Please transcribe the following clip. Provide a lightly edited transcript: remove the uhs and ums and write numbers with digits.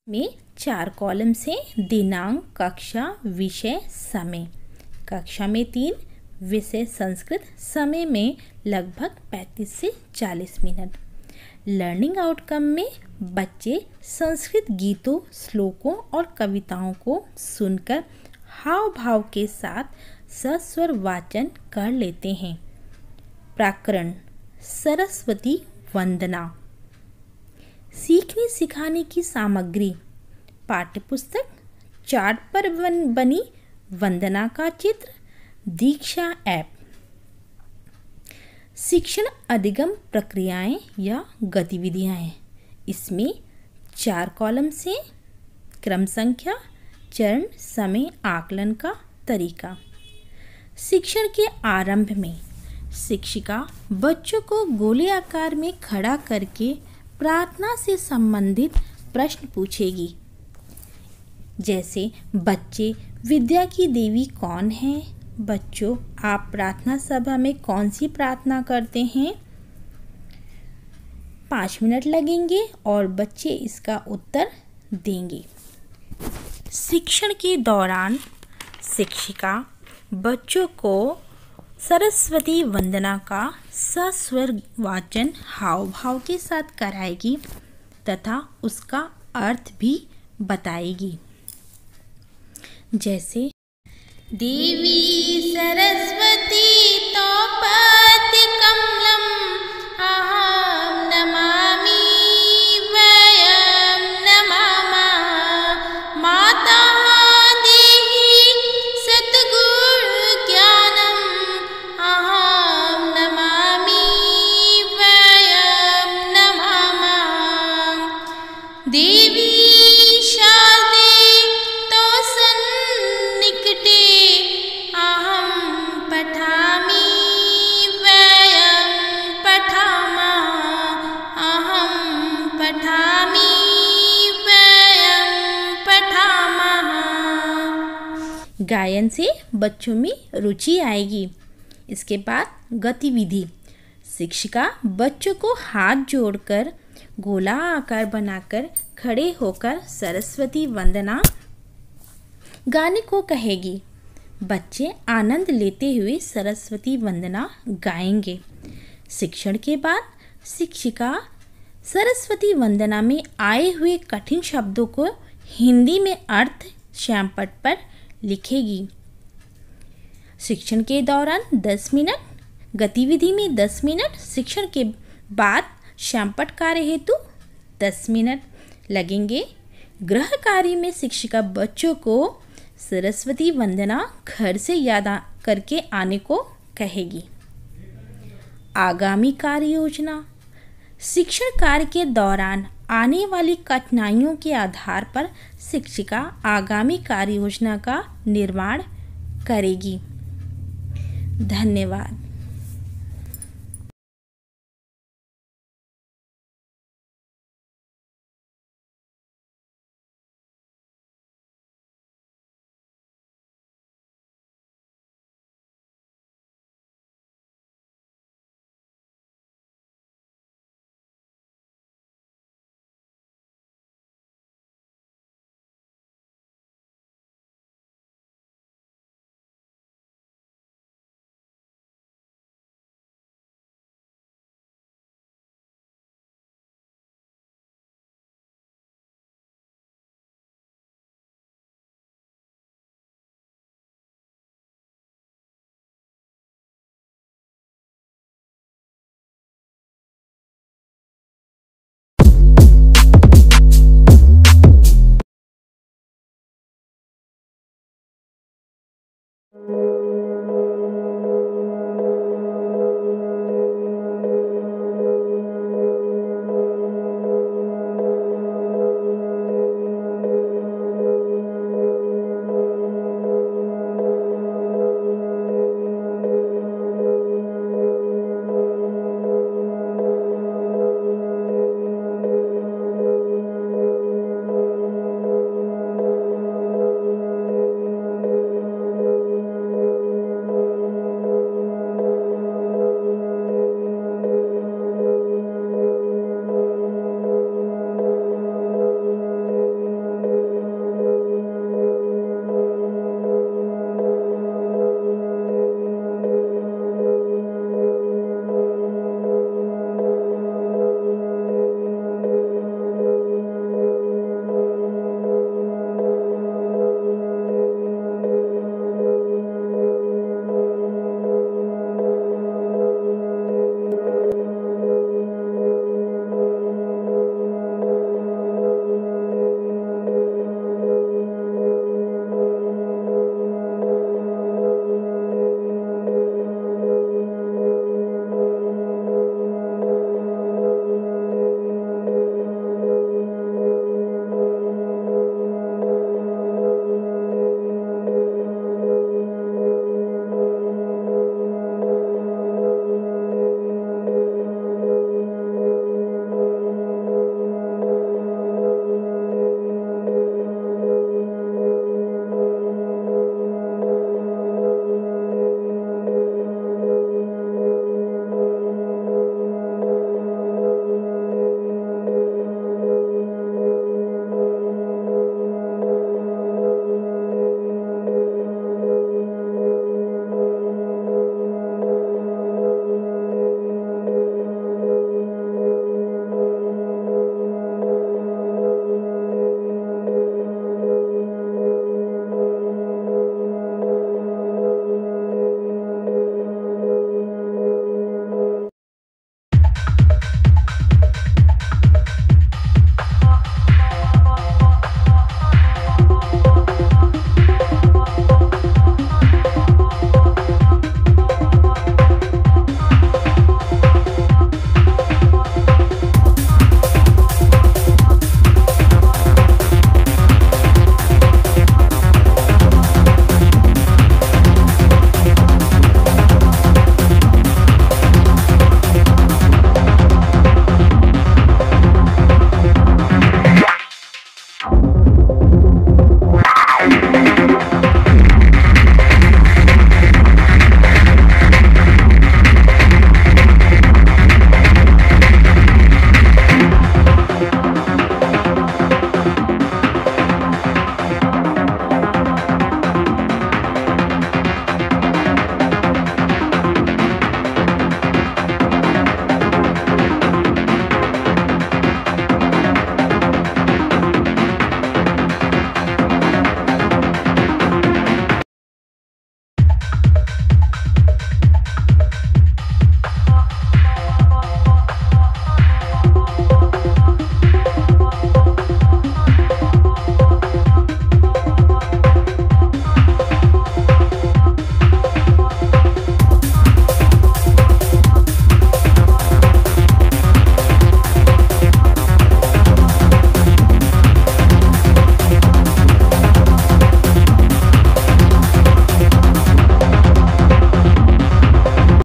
में 4 कॉलम से दिनांक, कक्षा, विषय, समय। कक्षा में 3, विषय संस्कृत, समय में लगभग 35 से 40 मिनट। लर्निंग आउटकम में बच्चे संस्कृत गीतों, श्लोकों और कविताओं को सुनकर हाव भाव के साथ सस्वर वाचन कर लेते हैं। प्रकरण सरस्वती वंदना। सीखने सिखाने की सामग्री: पाठ्यपुस्तक, चार्ट पर बनी वंदना का चित्र, दीक्षा ऐप। शिक्षण अधिगम प्रक्रियाएं या गतिविधियां हैं। इसमें 4 कॉलम से क्रम संख्या, चरण, समय, आकलन का तरीका। शिक्षण के आरंभ में शिक्षिका बच्चों को गोले आकार में खड़ा करके प्रार्थना से संबंधित प्रश्न पूछेगी, जैसे बच्चे विद्या की देवी कौन है? बच्चों, आप प्रार्थना सभा में कौन सी प्रार्थना करते हैं? 5 मिनट लगेंगे और बच्चे इसका उत्तर देंगे। शिक्षण के दौरान शिक्षिका बच्चों को सरस्वती वंदना का सस्वर वाचन हाव भाव के साथ कराएगी तथा उसका अर्थ भी बताएगी, जैसे देवी सरस्वती तोपति कमलम अहं नमामि वयं नमामः माता देहि सद्गुण ज्ञानम अहं नमामि वयं नमामः देवी शारदे तो सन्निकटे अहं पठामि वयं पठामः अहं पठामि वयं पठामः। गायन से बच्चों में रुचि आएगी। इसके बाद गतिविधि। शिक्षिका बच्चों को हाथ जोड़कर गोला आकार बनाकर खड़े होकर सरस्वती वंदना गाने को कहेगी। बच्चे आनंद लेते हुए सरस्वती वंदना गाएंगे। शिक्षण के बाद शिक्षिका सरस्वती वंदना में आए हुए कठिन शब्दों को हिंदी में अर्थ श्यामपट्ट पर लिखेगी। शिक्षण के दौरान 10 मिनट, गतिविधि में 10 मिनट, शिक्षण के बाद श्यामपट्ट कार्य हेतु 10 मिनट लगेंगे। गृह कार्य में शिक्षिका बच्चों को सरस्वती वंदना घर से याद करके आने को कहेगी। आगामी कार्य योजना। शिक्षण कार्य के दौरान आने वाली कठिनाइयों के आधार पर शिक्षिका आगामी कार्य योजना का निर्माण करेगी। धन्यवाद।